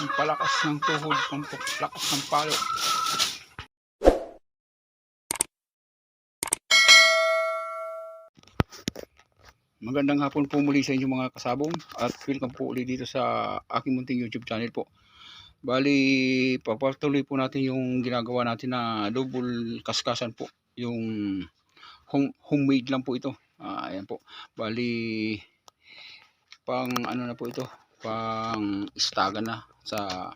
Ang palakas ng tuhod, ang lakas ng palo. Magandang hapon po muli sa inyo mga kasabong at welcome po ulit dito sa aking munting YouTube channel po. Bali, papatuloy po natin yung ginagawa natin na double kaskasan po. Yung homemade lang po ito. Ayan po. Bali, pang ano na po ito, pang istagan na sa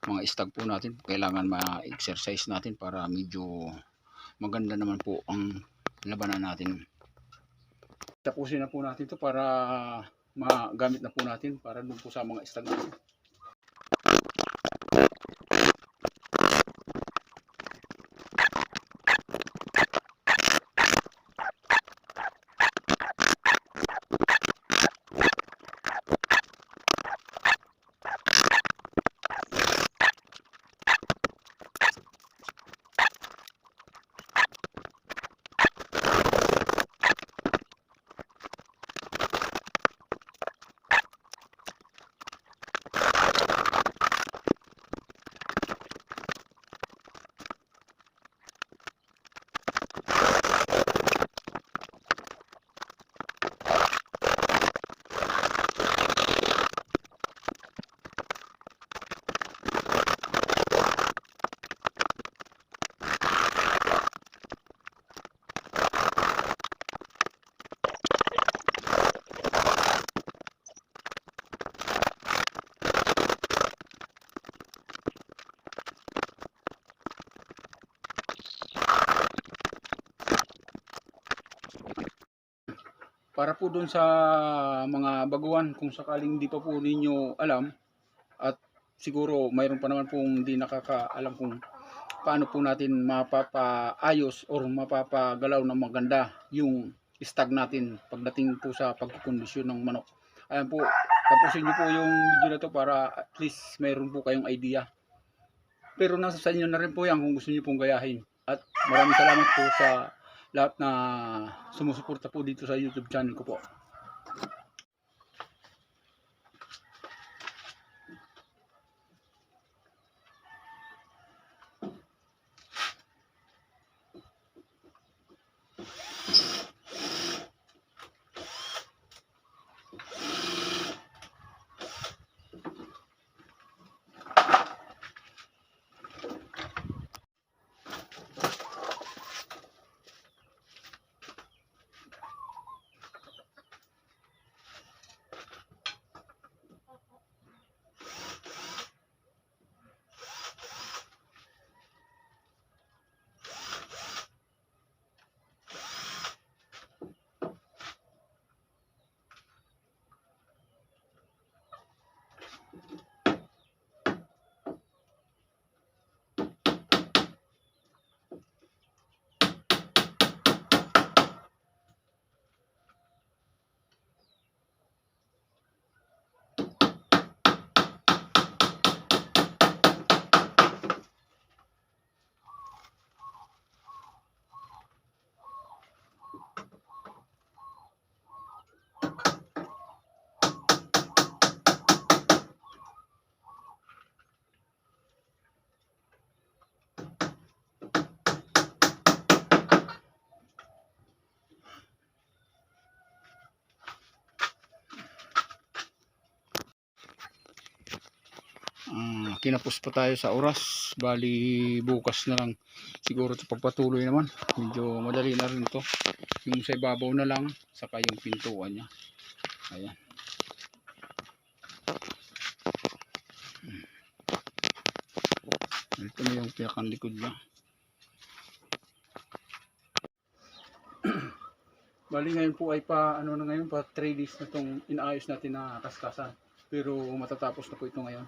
mga istag po natin. Kailangan ma-exercise natin para medyo maganda naman po ang labanan natin. Tapusin na po natin ito para magamit na po natin para doon po sa mga istag natin. Para po doon sa mga baguhan, kung sakaling hindi pa po ninyo alam, at siguro mayroon pa naman pong hindi nakakaalam kung paano po natin mapapaayos or mapapagalaw ng maganda yung stag natin pagdating po sa pagkukondisyon ng manok. Ayan po, tapusin nyo po yung video na to para at least mayroon po kayong idea. Pero nasa sa inyo na rin po yan kung gusto nyo pong gayahin. At maraming salamat po sa lahat na sumusuporta po dito sa YouTube channel ko po. Kinapos pa tayo sa oras, bali bukas na lang siguro ito pagpatuloy naman. Medyo madali na rin to, yung sa ibabaw na lang saka yung pintuan nya. Ayan, ito na yung pinakang likod nya. Bali ngayon po ay pa ano na ngayon, pa 3 days na itong inaayos natin na kaskasan, pero matatapos na po ito ngayon.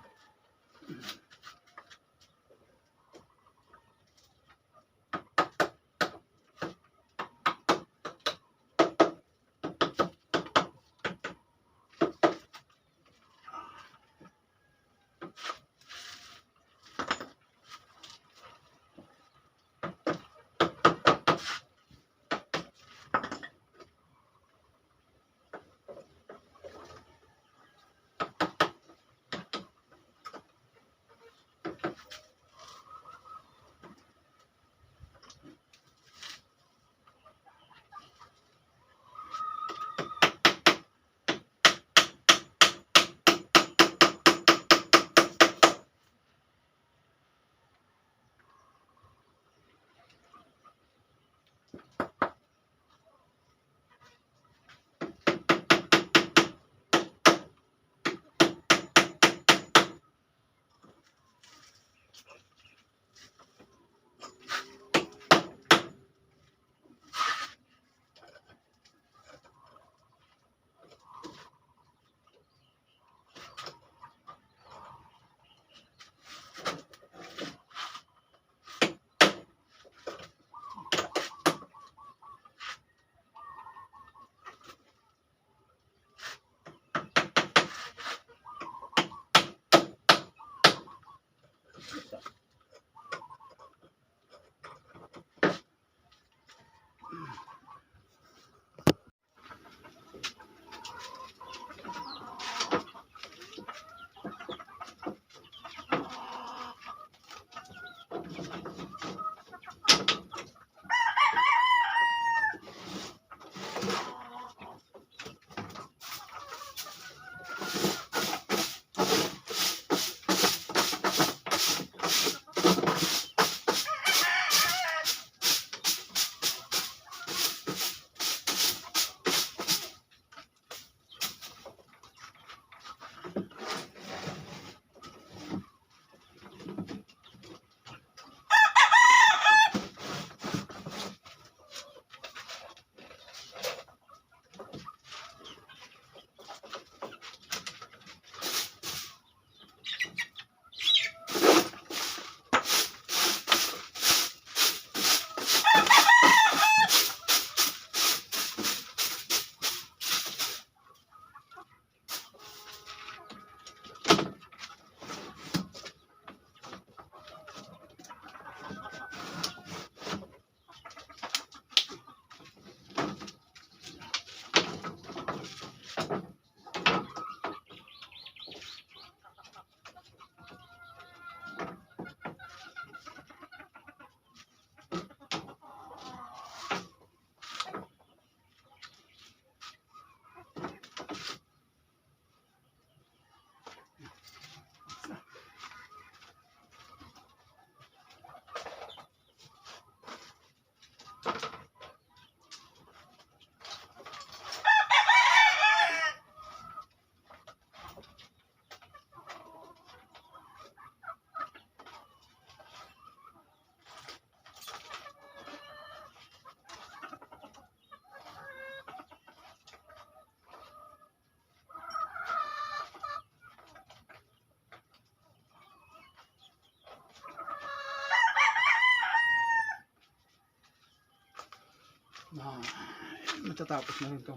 matatapos na rin to.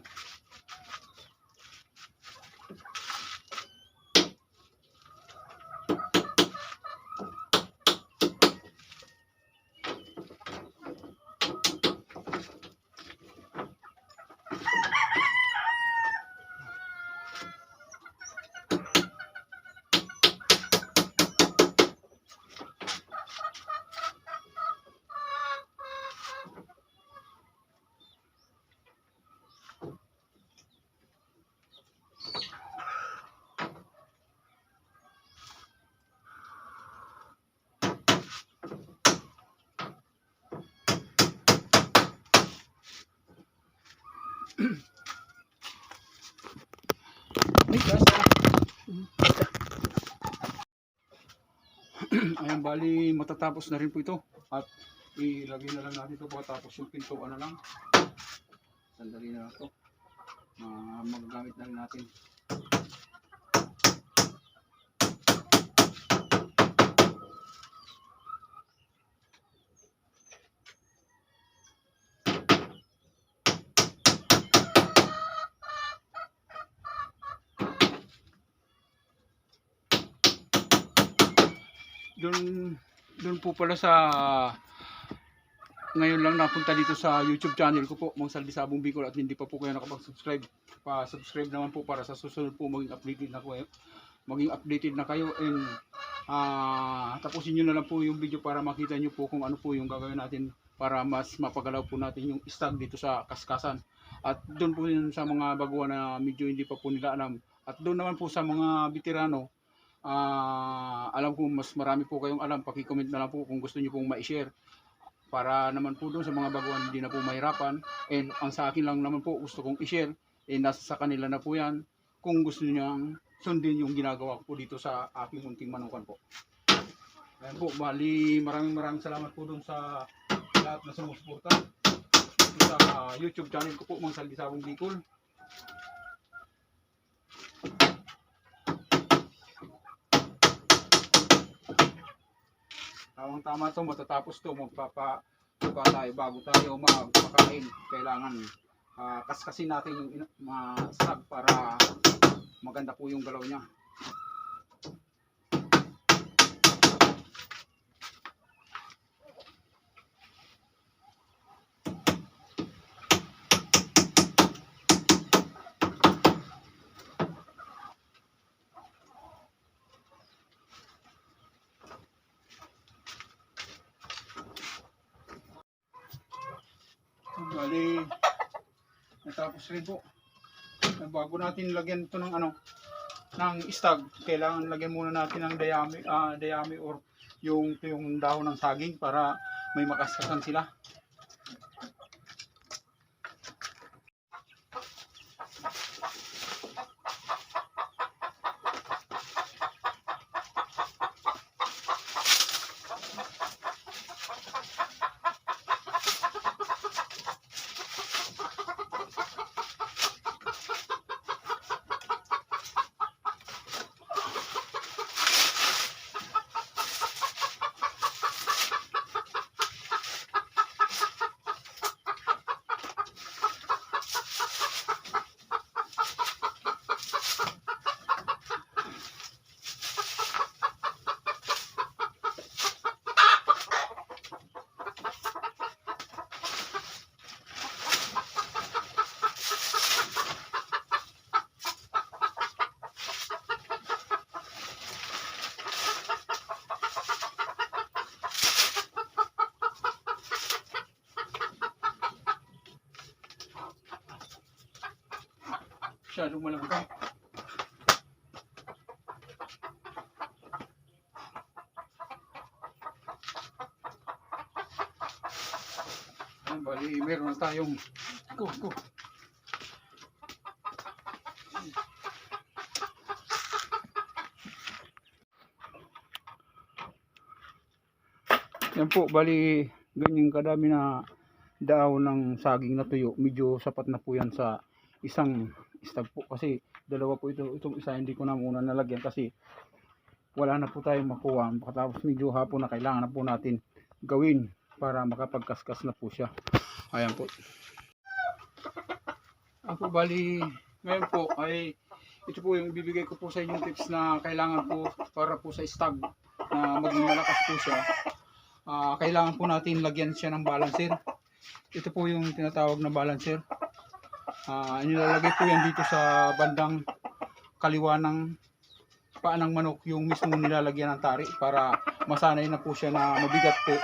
Ay, ayan, bali matatapos na rin po ito at ilagay na lang natin ito pagkatapos yung pintuan na lang. Sandali na lang ito, magagamit na rin natin. Doon po pala sa ngayon lang napunta dito sa YouTube channel ko po, Mang Saldi Sabong Bicol, at hindi pa po kayo nakapag-subscribe, pa-subscribe naman po para sa susunod po maging updated na kayo, and tapusin nyo na lang po yung video para makita nyo po kung ano po yung gagawin natin para mas mapagalaw po natin yung stag dito sa Kaskasan. At doon po yun sa mga baguhan na medyo hindi pa po nila alam, at doon naman po sa mga veterano, alam ko mas marami po kayong alam, paki-comment na lang po kung gusto niyo pong ma-share para naman po doon sa mga baguhan hindi na po mahirapan. And ang sa akin lang naman po gusto kong i-share, nasa sa kanila na po yan kung gusto niyo sundin yung ginagawa ko po dito sa aking munting manukan po. Ayan po, bali maraming salamat po doon sa lahat na sumusuporta sa YouTube channel ko po, Mang Saldi Sabong Bicol. Tama to, matatapos to, magpapatuka tayo bago tayo magpakain. Kailangan kaskasin natin yung stag para maganda po yung galaw niya. Bali, natapos rin po. Bago natin lagyan ito ng stag, kailangan lagyan muna natin ng dayami or yung dahon ng saging para may makaskasan sila. Masyadong malambot. Bali, meron na tayong go. Yan po, bali ganyan kadami na daon ng saging na tuyo. Medyo sapat na po yan sa isang stag po, kasi dalawa po itong isa hindi ko na muna nalagyan kasi wala na po tayong makuha. Tapos medyo hapon na kailangan na po natin gawin para makapagkaskas na po siya. Ayan po. Ako bali, ngayon po ay ito po yung bibigay ko po sa inyong tips na kailangan po para po sa stag na maging malakas po siya. Kailangan po natin lagyan siya ng balancer. Ito po yung tinatawag na balancer. Nilalagay po yan dito sa bandang kaliwa ng paa ng manok, yung mismo nilalagyan ng tari para masanay na po siya na mabigat po,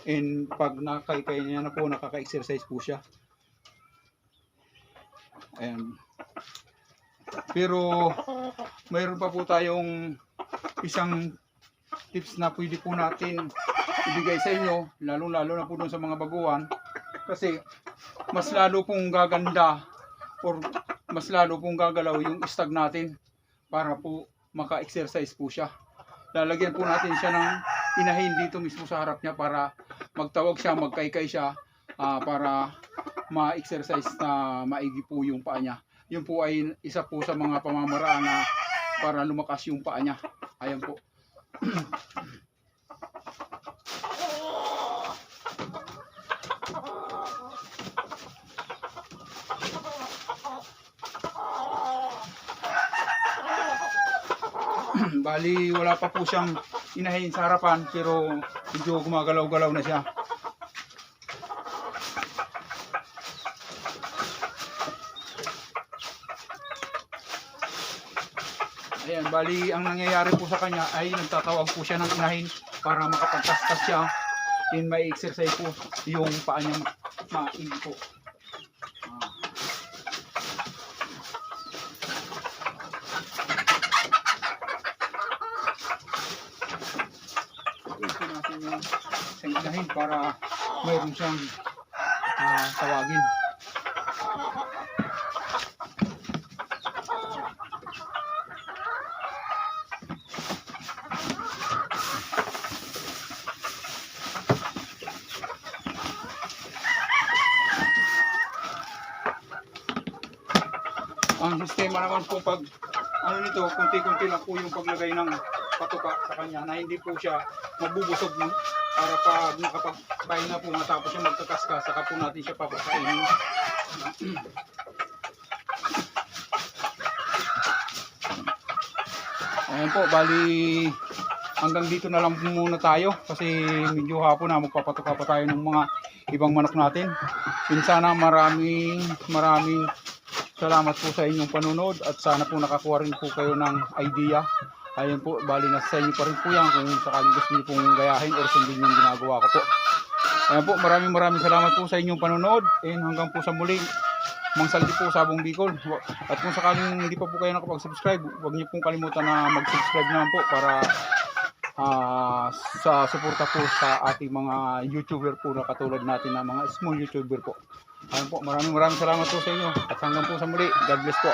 and pag nakaykay niya na po, nakaka-exercise po siya. Ayan. Pero mayroon pa po tayong isang tips na pwede po natin ibigay sa inyo, lalo na po dun sa mga baguhan, kasi mas lalo pong gaganda or mas lalo pong gagalaw yung stag natin para po maka-exercise po siya. Lalagyan po natin siya ng inahin dito mismo sa harap niya para magtawag siya, magkaykay siya, para ma-exercise na maigi po yung paa niya. Yun po ay isa po sa mga pamamaraan na para lumakas yung paa niya. Ayan po. Bali wala pa po siyang inahin sa harapan, pero medyo gumagalaw-galaw na siya. Ayan, bali ang nangyayari po sa kanya ay nagtatawag po siya ng inahin para makapagtastas siya, and may exercise po yung paa niya maigi po. Ito natin yung isang inahin para mayroon siyang tawagin. Ang sistema naman po pag nito, kunti-kunti lang po yung paglagay ng patuka sa kanya na hindi po siya mabubusog, no? Para pag nakapagpahinga po matapos yung magkakaskas, saka po natin siya papakainin. Ayan po, bali hanggang dito na lang muna tayo kasi medyo hapon na, magpapatuka pa tayo ng mga ibang manok natin. Sana maraming salamat po sa inyong panunod at sana po nakakuha rin po kayo ng idea. Ayun po, bali nasa inyo pa rin po yan kung sakaling gusto niyo pong gayahin or sundin yung ginagawa ko po. Ayun po, maraming salamat po sa inyong panunod, and hanggang po sa muli. Mang Saldi po, Sabong Bicol. At kung sakaling hindi pa po kayo nakapag-subscribe, huwag niyo pong kalimutan na mag-subscribe naman po para sa suporta po sa ating mga YouTuber po na katulad natin na mga small YouTuber po. Ayun po, maraming salamat po sa inyo at hanggang po sa muli. God bless po.